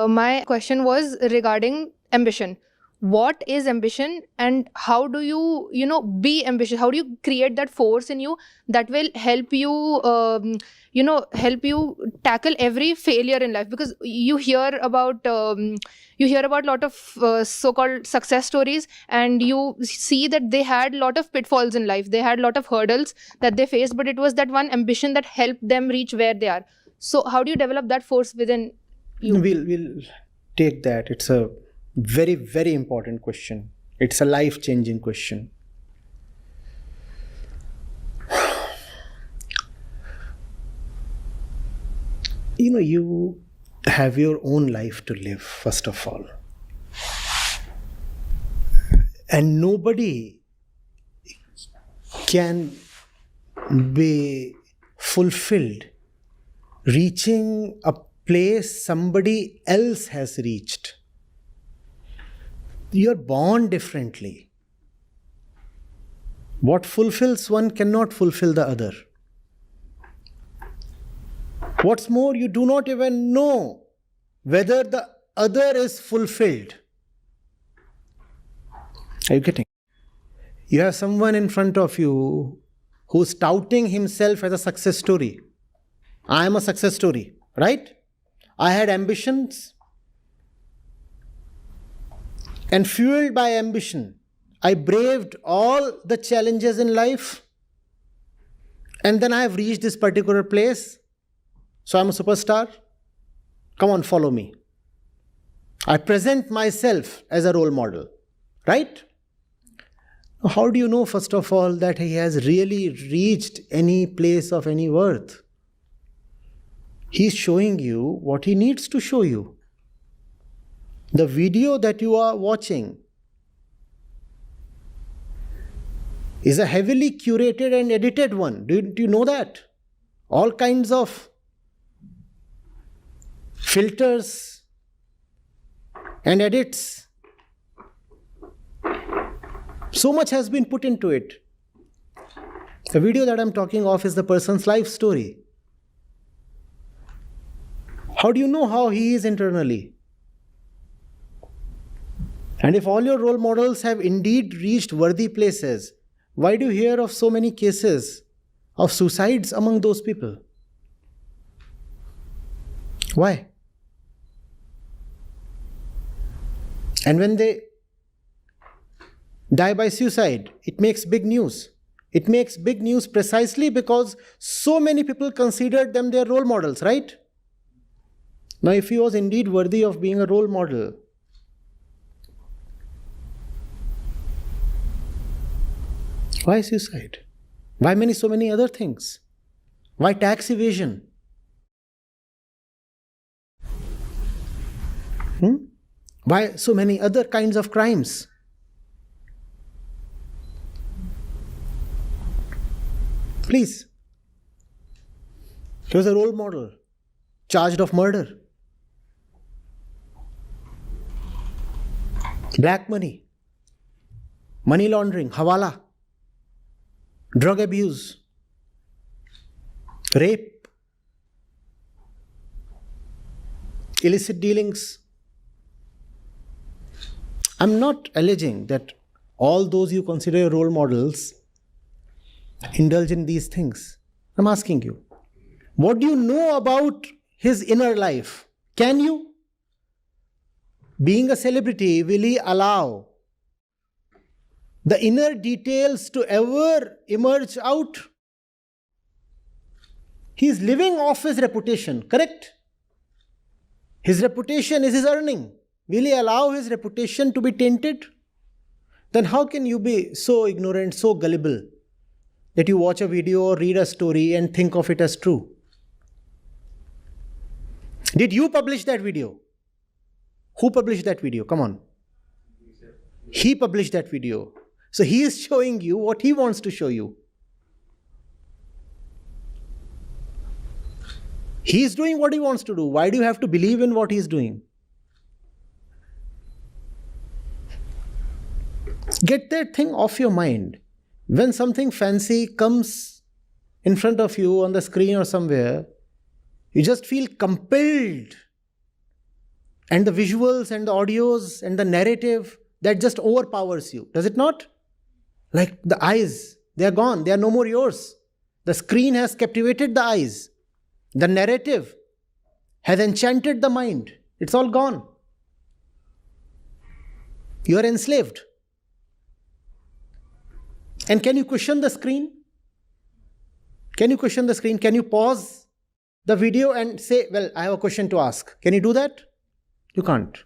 my question was regarding ambition. What is ambition, and how do you, be ambitious? How do you create that force in you that will help you, help you tackle every failure in life? Because you hear about a lot of so-called success stories, and you see that they had a lot of pitfalls in life. They had a lot of hurdles that they faced, but it was that one ambition that helped them reach where they are. So how do you develop that force within you? We'll take that. It's a very, very important question. It's a life-changing question. You have your own life to live, first of all. And nobody can be fulfilled reaching a place somebody else has reached. You're born differently. What fulfills one cannot fulfill the other. What's more, you do not even know whether the other is fulfilled. Are you getting? You have someone in front of you who's touting himself as a success story. I am a success story, right? I had ambitions. And fueled by ambition, I braved all the challenges in life. And then I have reached this particular place. So I'm a superstar. Come on, follow me. I present myself as a role model, right? How do you know, first of all, that he has really reached any place of any worth? He's showing you what he needs to show you. The video that you are watching is a heavily curated and edited one. Do you know that? All kinds of filters and edits. So much has been put into it. The video that I'm talking of is the person's life story. How do you know how he is internally? And if all your role models have indeed reached worthy places, why do you hear of so many cases of suicides among those people? Why? And when they die by suicide, it makes big news. It makes big news precisely because so many people considered them their role models, right? Now, if he was indeed worthy of being a role model, why suicide? Why so many other things? Why tax evasion? Why so many other kinds of crimes? Please. He was a role model, charged of murder. Black money, money laundering, hawala, drug abuse, rape, illicit dealings. I'm not alleging that all those you consider role models indulge in these things. I'm asking you, what do you know about his inner life? Can you? Being a celebrity, will he allow the inner details to ever emerge out? He is living off his reputation, correct? His reputation is his earning. Will he allow his reputation to be tainted? Then how can you be so ignorant, so gullible, that you watch a video or read a story and think of it as true? Did you publish that video? Who published that video? Come on. He published that video. So he is showing you what he wants to show you. He is doing what he wants to do. Why do you have to believe in what he is doing? Get that thing off your mind. When something fancy comes in front of you on the screen or somewhere, you just feel compelled and the visuals and the audios and the narrative that just overpowers you, does it not? Like the eyes, they are gone, they are no more yours. The screen has captivated the eyes. The narrative has enchanted the mind. It's all gone. You are enslaved. And can you question the screen? Can you question the screen? Can you pause the video and say, well, I have a question to ask? Can you do that? You can't.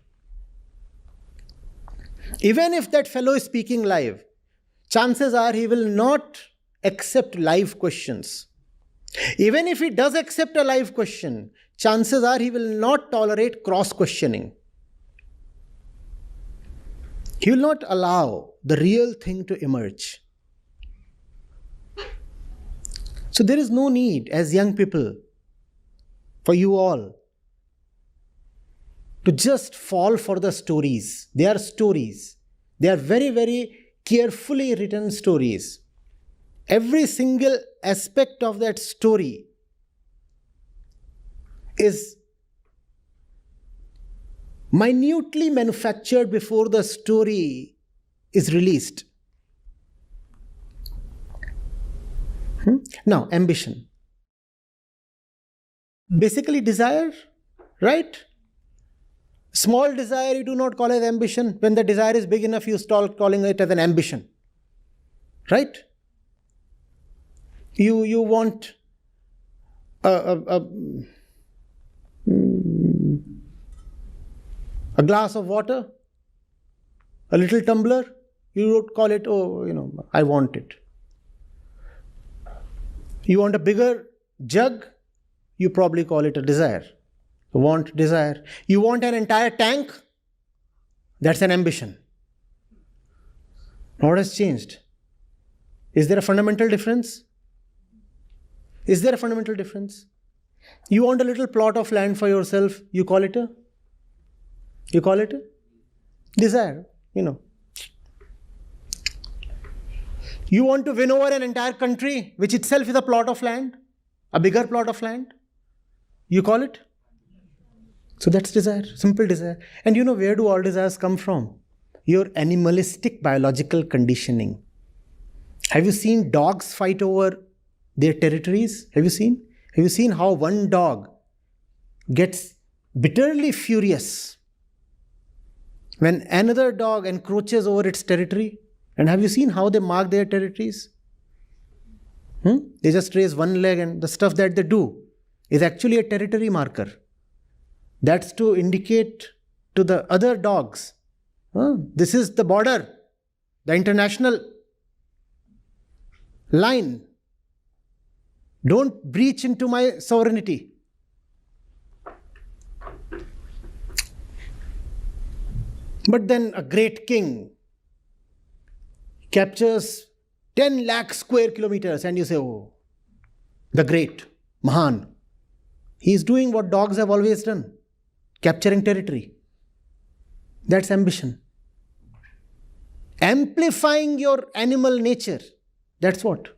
Even if that fellow is speaking live, chances are he will not accept live questions. Even if he does accept a live question, chances are he will not tolerate cross-questioning. He will not allow the real thing to emerge. So there is no need, as young people, for you all to just fall for the stories. They are stories. They are very, very carefully written stories. Every single aspect of that story is minutely manufactured before the story is released. Now, ambition. Basically, desire, right? Small desire you do not call as ambition. When the desire is big enough, you start calling it as an ambition. Right? You want a glass of water, a little tumbler, you don't call it, oh, I want it. You want a bigger jug, you probably call it a desire. Want, desire. You want an entire tank, that's an ambition. What has changed? Is there a fundamental difference? Is there a fundamental difference? You want a little plot of land for yourself, you call it a desire, You want to win over an entire country, which itself is a plot of land, a bigger plot of land, you call it? So that's desire, simple desire. And where do all desires come from? Your animalistic biological conditioning. Have you seen dogs fight over their territories? Have you seen? Have you seen how one dog gets bitterly furious when another dog encroaches over its territory? And have you seen how they mark their territories? They just raise one leg, and the stuff that they do is actually a territory marker. That's to indicate to the other dogs, this is the border, the international line. Don't breach into my sovereignty. But then a great king captures 10 lakh square kilometers and you say, oh, the great, Mahan. He is doing what dogs have always done, capturing territory. That's ambition. Amplifying your animal nature. That's what.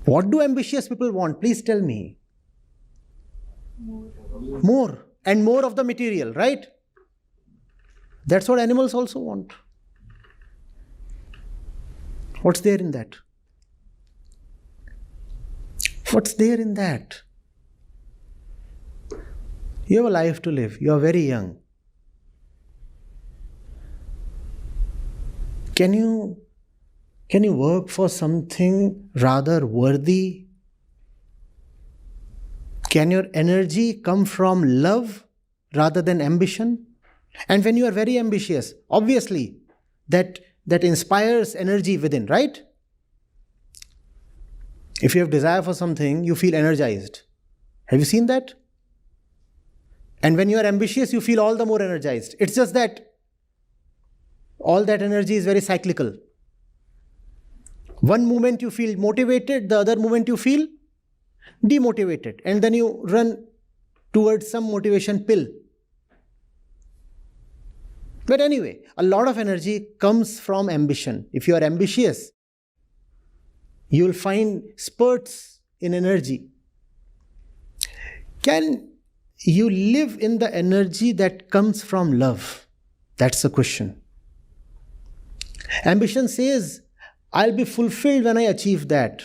What do ambitious people want? Please tell me. More. And more of the material, right? That's what animals also want. What's there in that? What's there in that? You have a life to live. You are very young. Can you work for something rather worthy? Can your energy come from love rather than ambition? And when you are very ambitious, obviously that inspires energy within, right? If you have desire for something, you feel energized. Have you seen that? And when you are ambitious, you feel all the more energized. It's just that all that energy is very cyclical. One moment you feel motivated, the other moment you feel demotivated. And then you run towards some motivation pill. But anyway, a lot of energy comes from ambition. If you are ambitious, you will find spurts in energy. Can you live in the energy that comes from love? That's the question. Ambition says, I'll be fulfilled when I achieve that.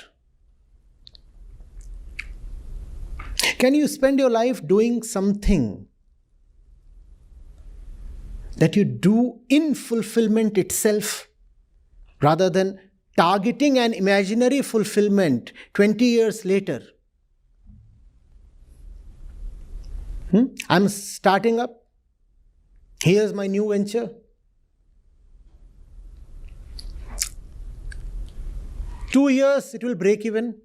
Can you spend your life doing something that you do in fulfillment itself, rather than targeting an imaginary fulfillment 20 years later? I'm starting up. Here's my new venture. 2 years, it will break even,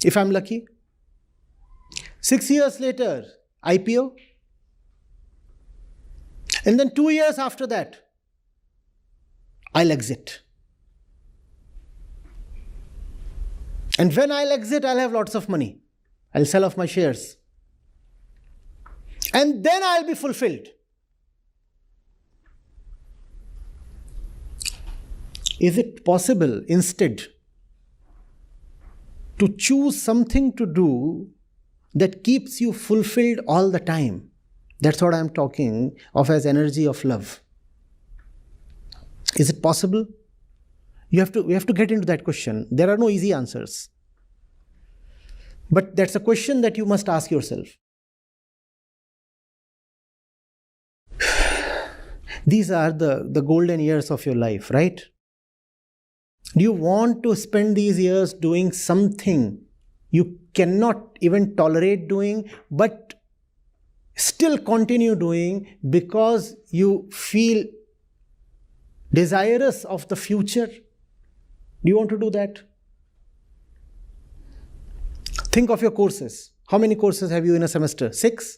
if I'm lucky. 6 years later, IPO. And then 2 years after that, I'll exit. And when I'll exit, I'll have lots of money. I'll sell off my shares. And then I'll be fulfilled. Is it possible instead to choose something to do that keeps you fulfilled all the time? That's what I'm talking of as energy of love. Is it possible? We have to get into that question. There are no easy answers. But that's a question that you must ask yourself. These are the golden years of your life, right? Do you want to spend these years doing something you cannot even tolerate doing, but still continue doing because you feel desirous of the future? Do you want to do that? Think of your courses. How many courses have you in a semester? 6?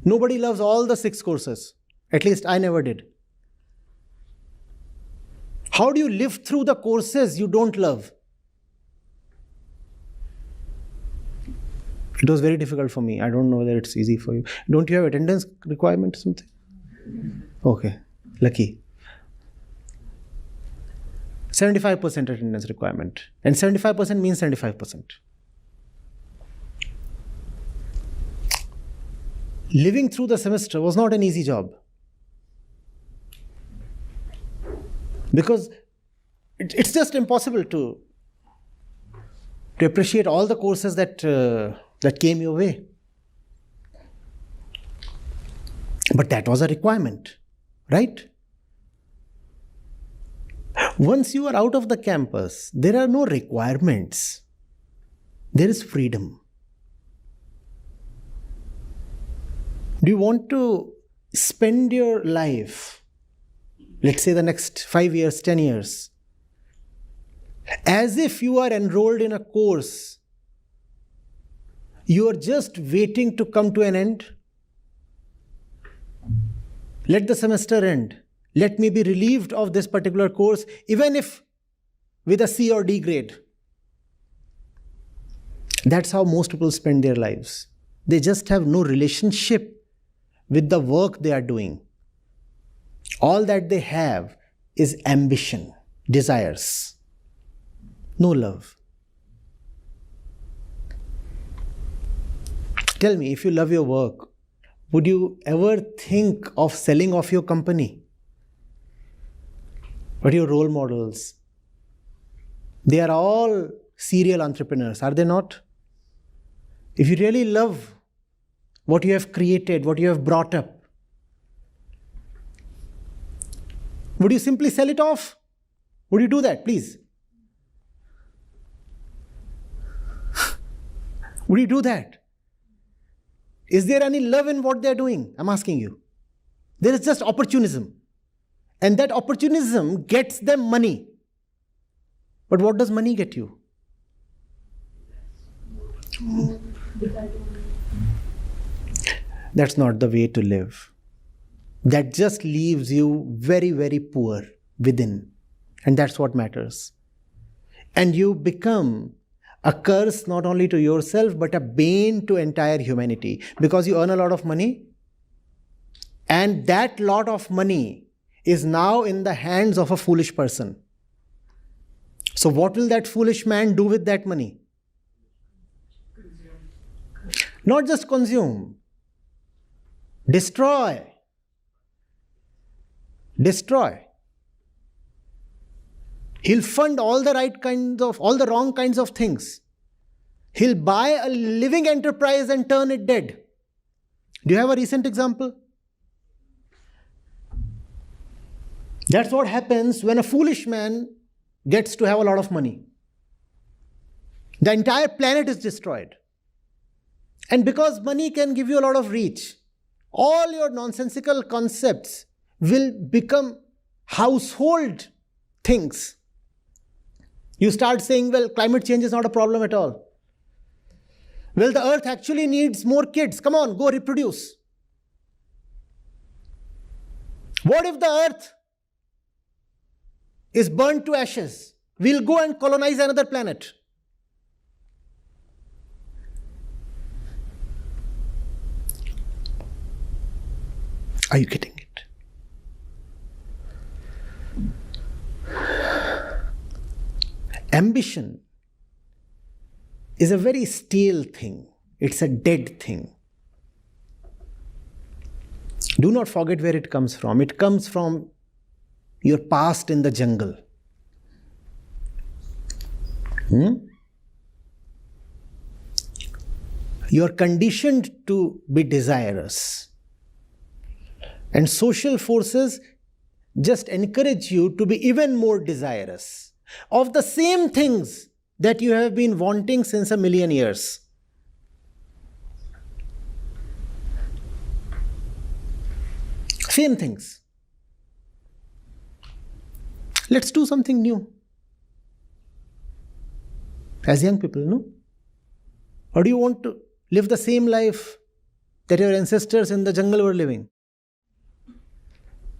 Nobody loves all the 6 courses. At least I never did. How do you live through the courses you don't love? It was very difficult for me. I don't know whether it's easy for you. Don't you have attendance requirement or something? Okay, lucky. 75% attendance requirement. And 75% means 75%. Living through the semester was not an easy job. Because it's just impossible to appreciate all the courses that came your way. But that was a requirement, right? Once you are out of the campus, there are no requirements. There is freedom. Do you want to spend your life, let's say the next 5 years, 10 years, as if you are enrolled in a course, you are just waiting to come to an end? Let the semester end. Let me be relieved of this particular course, even if with a C or D grade. That's how most people spend their lives. They just have no relationship with the work they are doing. All that they have is ambition, desires, no love. Tell me, if you love your work, would you ever think of selling off your company? What are your role models? They are all serial entrepreneurs, are they not? If you really love what you have created, what you have brought up, would you simply sell it off? Would you do that, please? Would you do that? Is there any love in what they're doing? I'm asking you. There is just opportunism. And that opportunism gets them money. But what does money get you? That's not the way to live. That just leaves you very, very poor within. And that's what matters. And you become a curse not only to yourself, but a bane to entire humanity. Because you earn a lot of money, and that lot of money is now in the hands of a foolish person. So what will that foolish man do with that money? Not just consume. Destroy. Destroy. He'll fund all the wrong kinds of things. He'll buy a living enterprise and turn it dead. Do you have a recent example? That's what happens when a foolish man gets to have a lot of money. The entire planet is destroyed. And because money can give you a lot of reach, all your nonsensical concepts will become household things. You start saying, well, climate change is not a problem at all. Well, the earth actually needs more kids. Come on, go reproduce. What if the earth is burnt to ashes? We'll go and colonize another planet. Are you getting it? Ambition is a very stale thing. It's a dead thing. Do not forget where it comes from. It comes from your past in the jungle. You are conditioned to be desirous. And social forces just encourage you to be even more desirous of the same things that you have been wanting since 1,000,000 years. Same things. Let's do something new. As young people, no? Or do you want to live the same life that your ancestors in the jungle were living?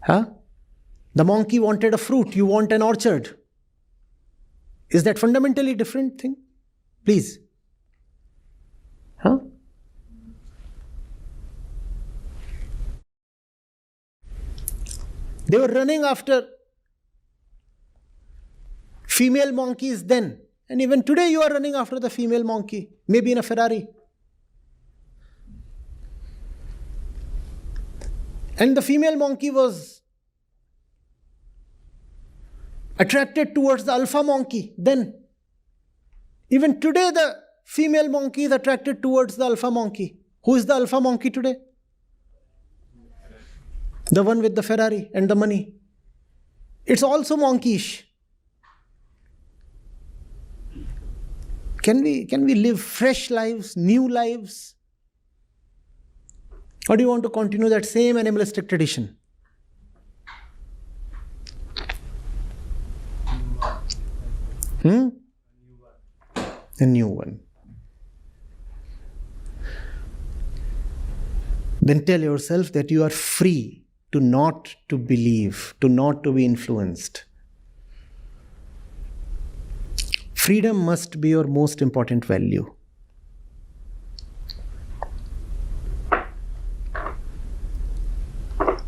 Huh? The monkey wanted a fruit, you want an orchard. Is that fundamentally different thing? Please. Huh? They were running after female monkeys then. And even today you are running after the female monkey. Maybe in a Ferrari. And the female monkey was attracted towards the alpha monkey then. Even today the female monkey is attracted towards the alpha monkey. Who is the alpha monkey today? The one with the Ferrari and the money. It's also monkeyish. Can we live fresh lives, new lives? Or do you want to continue that same animalistic tradition? A new one. Then tell yourself that you are free to not to believe, to not to be influenced. Freedom must be your most important value.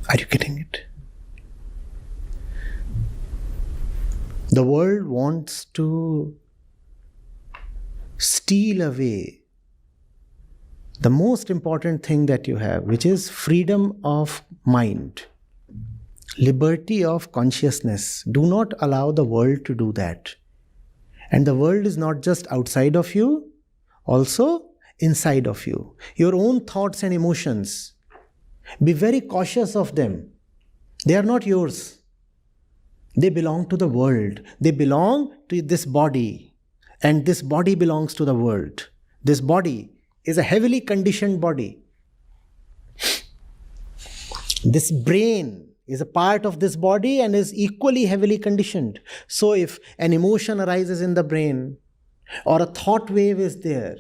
Are you getting it? The world wants to steal away the most important thing that you have, which is freedom of mind, liberty of consciousness. Do not allow the world to do that. And the world is not just outside of you, also inside of you. Your own thoughts and emotions. Be very cautious of them. They are not yours. They belong to the world. They belong to this body. And this body belongs to the world. This body is a heavily conditioned body. This brain is a part of this body and is equally heavily conditioned. So if an emotion arises in the brain or a thought wave is there,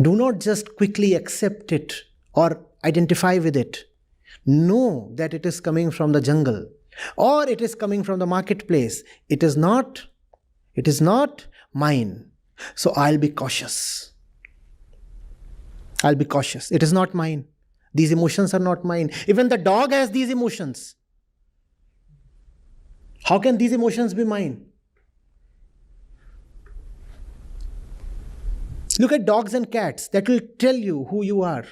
do not just quickly accept it or identify with it. Know that it is coming from the jungle or it is coming from the marketplace. It is not mine. So I'll be cautious. I'll be cautious. It is not mine. These emotions are not mine. Even the dog has these emotions. How can these emotions be mine? Look at dogs and cats. That will tell you who you are.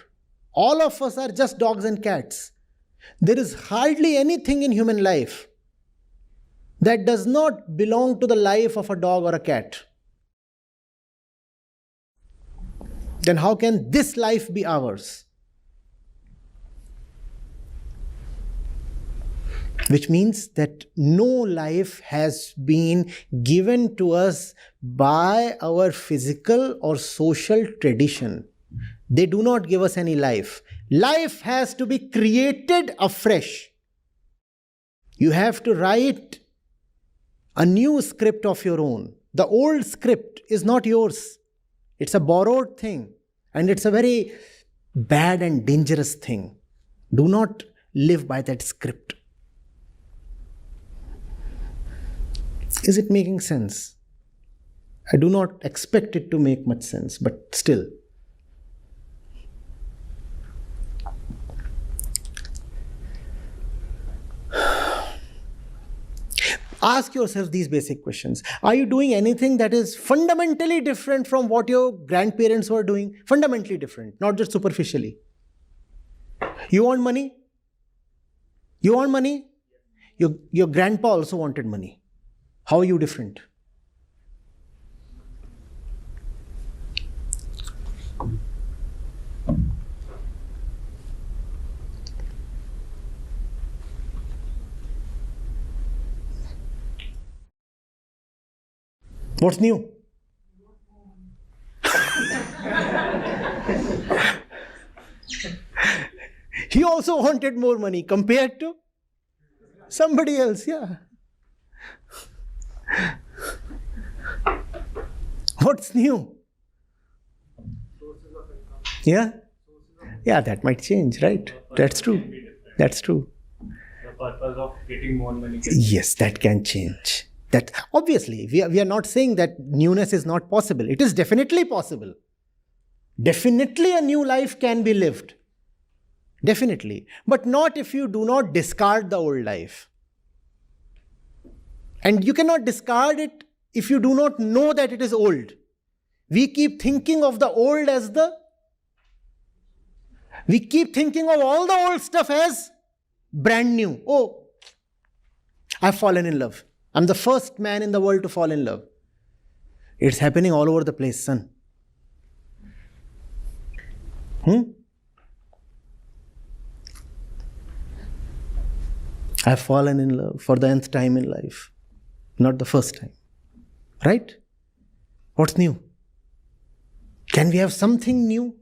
All of us are just dogs and cats. There is hardly anything in human life that does not belong to the life of a dog or a cat. Then how can this life be ours? Which means that no life has been given to us by our physical or social tradition. They do not give us any life. Life has to be created afresh. You have to write a new script of your own. The old script is not yours. It's a borrowed thing, and it's a very bad and dangerous thing. Do not live by that script. Is it making sense? I do not expect it to make much sense, but still. Ask yourself these basic questions. Are you doing anything that is fundamentally different from what your grandparents were doing? Fundamentally different, not just superficially. You want money? You want money? Your grandpa also wanted money. How are you different? What's new? He also wanted more money compared to somebody else, yeah. What's new? Yeah? Yeah, that might change, right? That's true. That's true. The purpose of getting more money. Yes, that can change. That obviously, we are not saying that newness is not possible. It is definitely possible. Definitely a new life can be lived. Definitely. But not if you do not discard the old life. And you cannot discard it if you do not know that it is old. We keep thinking of the old as we keep thinking of all the old stuff as brand new. Oh, I've fallen in love. I'm the first man in the world to fall in love. It's happening all over the place, son. I've fallen in love for the nth time in life. Not the first time. Right? What's new? Can we have something new?